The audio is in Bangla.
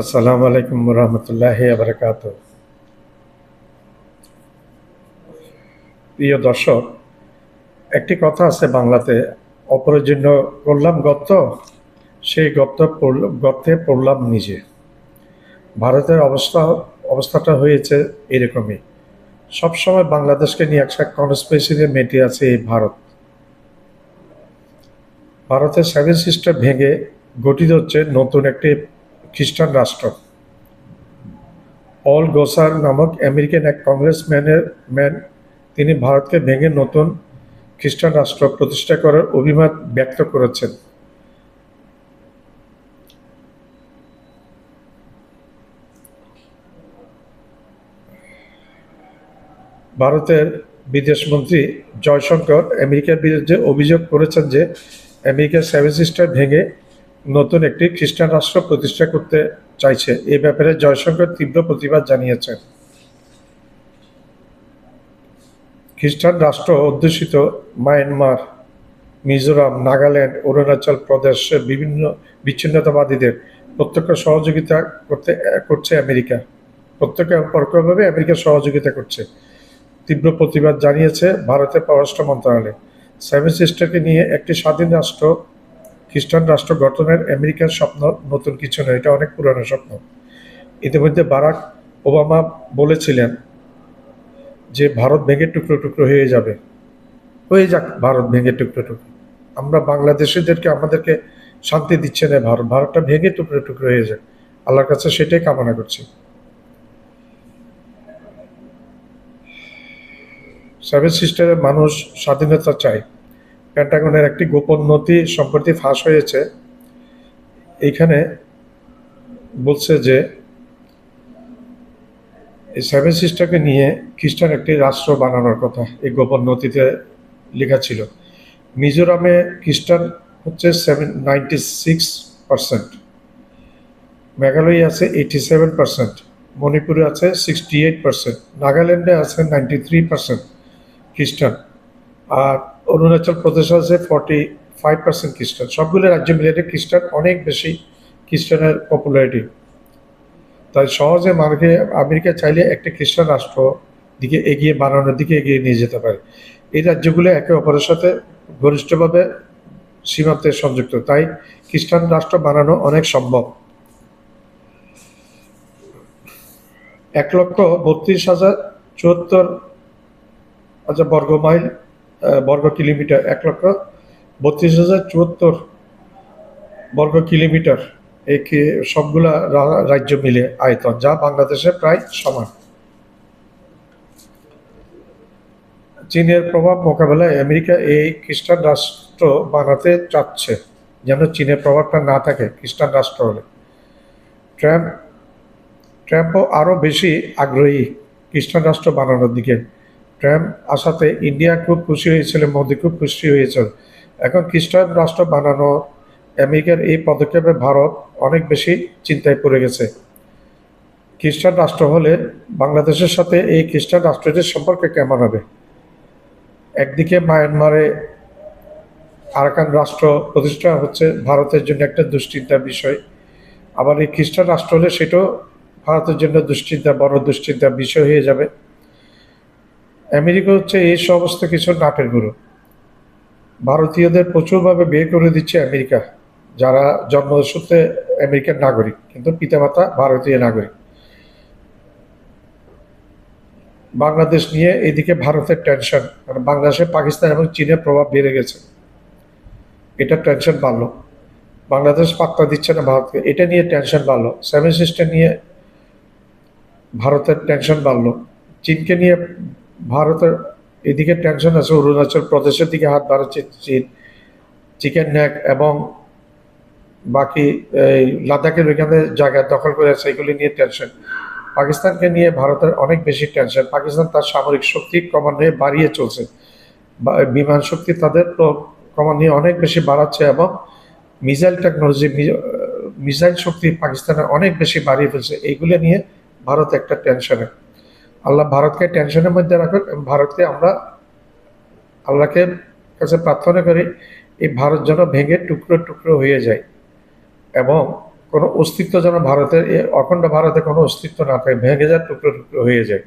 আসসালামু আলাইকুম রহমতুল্লাহি আবরকাত। প্রিয় দর্শক, একটি কথা আছে বাংলাতে, অপরের জন্য করলাম গর্ত, সেই গর্তে পড়লাম নিজে। ভারতের অবস্থাটা হয়েছে এরকমই। সবসময় বাংলাদেশকে নিয়ে একটা কনস্পিরেসিতে মেতে আছে এই ভারত। ভারতের সেভেন সিস্টার ভেঙে গঠিত হচ্ছে নতুন একটি খ্রিস্টান রাষ্ট্র। পল গোসার নামক আমেরিকান এক ম্যান, তিনি ভারতকে ভেঙে নতুন খ্রিস্টান রাষ্ট্র প্রতিষ্ঠা করার অভিমত ব্যক্ত করেছেন। ভারতের বিদেশমন্ত্রী জয়শঙ্কর আমেরিকার বিরুদ্ধে অভিযোগ করেছেন যে আমেরিকার সেভেন সিস্টার ভেঙে নতুন একটি খ্রিস্টান রাষ্ট্র প্রতিষ্ঠা করতে চাইছে। এ ব্যাপারে জয়শঙ্কর তীব্র প্রতিবাদ জানিয়েছেন। খ্রিস্টান রাষ্ট্র অধ্যুষিত মায়ানমার, মিজোরাম, নাগাল্যান্ড, অরুণাচল প্রদেশের বিভিন্ন বিচ্ছিন্নতাবাদীদের প্রত্যক্ষ সহযোগিতা করছে আমেরিকা। প্রত্যক্ষ এবং পরোক্ষভাবে আমেরিকা সহযোগিতা করছে। তীব্র প্রতিবাদ জানিয়েছে ভারতের পররাষ্ট্র মন্ত্রণালয়। সেভেন সিস্টারকে নিয়ে একটি স্বাধীন রাষ্ট্র, খ্রিস্টান রাষ্ট্র গঠনের আমেরিকার স্বপ্ন নতুন কিছু নয়, এটা অনেক পুরানো স্বপ্ন। ইতিমধ্যে বারাক ওবামা বলেছিলেন যে ভারত ভেঙে টুকরো টুকরো হয়ে যাবে। হয়ে যাক ভারত ভেঙে টুকরো টুকরো। আমরা বাংলাদেশিদেরকে আমাদেরকে শান্তি দিচ্ছে না ভারতটা ভেঙে টুকরো টুকরো হয়ে যাক। আল্লাহর কাছে সেটাই কামনা করছি। সেভেন সিস্টারের মানুষ স্বাধীনতা চায়। পেন্টাগনের একটি গোপন নথি সম্প্রতি ফাঁস হয়েছে। এইখানে বলছে যে এই সেভেন সিস্টারকে নিয়ে খ্রিস্টান একটি রাষ্ট্র বানানোর কথা এই গোপন নথিতে লেখা ছিল। মিজোরামে খ্রিস্টান হচ্ছে 96%, মেঘালয়ে আছে 87%, মণিপুরে আছে 68%, নাগাল্যান্ডে আছে 93% খ্রিস্টান, আর অরুণাচল প্রদেশে আছে 45% খ্রিস্টান। সবগুলো রাজ্য মিলিয়ে খ্রিস্টান অনেক বেশি, খ্রিস্টানের পপুলারিটি। তাই সহজে আমেরিকা চাইলে একটি খ্রিস্টান রাষ্ট্র বানানোর দিকে এগিয়ে নিয়ে যেতে পারে। এই রাজ্যগুলো একে অপরের সাথে ঘনিষ্ঠভাবে সীমান্তে সংযুক্ত, তাই খ্রিস্টান রাষ্ট্র বানানো অনেক সম্ভব। 1,32,074 বর্গ কিলোমিটার, 1,32,074 বর্গ কিলোমিটার এই সবগুলা রাজ্য মিলে আয়তন, যা বাংলাদেশের প্রায় সমান। চীনের প্রভাব মোকাবেলায় আমেরিকা এই খ্রিস্টান রাষ্ট্র বানাতে চাচ্ছে, যেন চীনের প্রভাবটা না থাকে খ্রিস্টান রাষ্ট্র হলে। ট্রাম্পও আরও বেশি আগ্রহী খ্রিস্টান রাষ্ট্র বানানোর দিকে। ট্রাম্প আসাতে ইন্ডিয়া খুব খুশি হয়েছিল, মোদি খুব খুশি হয়েছিল। এখন খ্রিস্টান রাষ্ট্র বানানো আমেরিকার এই পদক্ষেপে ভারত অনেক বেশি চিন্তায় পড়ে গেছে। খ্রিস্টান রাষ্ট্র হলে বাংলাদেশের সাথে এই খ্রিস্টান রাষ্ট্রটির সম্পর্ক কেমন হবে? একদিকে মায়ানমারে আরাকান রাষ্ট্র প্রতিষ্ঠা হচ্ছে ভারতের জন্য একটা দুশ্চিন্তার বিষয়, আবার এই খ্রিস্টান রাষ্ট্র হলে সেটাও ভারতের জন্য বড় দুশ্চিন্তার বিষয় হয়ে যাবে। আমেরিকা হচ্ছে এই সমস্ত কিছু নাটের গুরু। ভারতীয়দের প্রচুরভাবে বের করে দিচ্ছে আমেরিকা, যারা জন্মসূত্রে আমেরিকার নাগরিক কিন্তু পিতামাতা ভারতীয় নাগরিক। বাংলাদেশ নিয়ে এদিকে ভারতের টেনশন, মানে বাংলাদেশে পাকিস্তান এবং চীনের প্রভাব বেড়ে গেছে, এটা টেনশন বাড়লো। বাংলাদেশ পাত্তা দিচ্ছে না ভারতকে, এটা নিয়ে টেনশন বাড়লো। সেভেন সিস্টার নিয়ে ভারতের টেনশন বাড়লো। চীনকে নিয়ে ভারতের এদিকে টেনশন আছে, অরুণাচল প্রদেশের দিকে হাত বাড়াচ্ছে চীন। চিকেন নেক এবং বাকি এই লাদাখের ওইখানে জায়গা দখল করে আছে, এগুলি নিয়ে টেনশন। পাকিস্তানকে নিয়ে ভারতের অনেক বেশি টেনশন। পাকিস্তান তার সামরিক শক্তি ক্রমান্বয়ে বাড়িয়ে চলছে, বিমান শক্তি তাদের ক্রমান্বয়ে অনেক বেশি বাড়াচ্ছে, এবং মিসাইল টেকনোলজি, মিসাইল শক্তি পাকিস্তানের অনেক বেশি বাড়িয়ে ফেলছে। এইগুলো নিয়ে ভারত একটা টেনশনে। আল্লাহ ভারতকে টেনশনের মধ্যে রাখুন। ভারতকে আমরা আল্লাহকে কাছে প্রার্থনা করি এই ভারত যেন ভেঙে টুকরো টুকরো হয়ে যায়, এবং কোনো অস্তিত্ব যেন ভারতের অখণ্ড ভারতে কোনো অস্তিত্ব না থাকে, ভেঙে যায়, টুকরো টুকরো হয়ে যায়।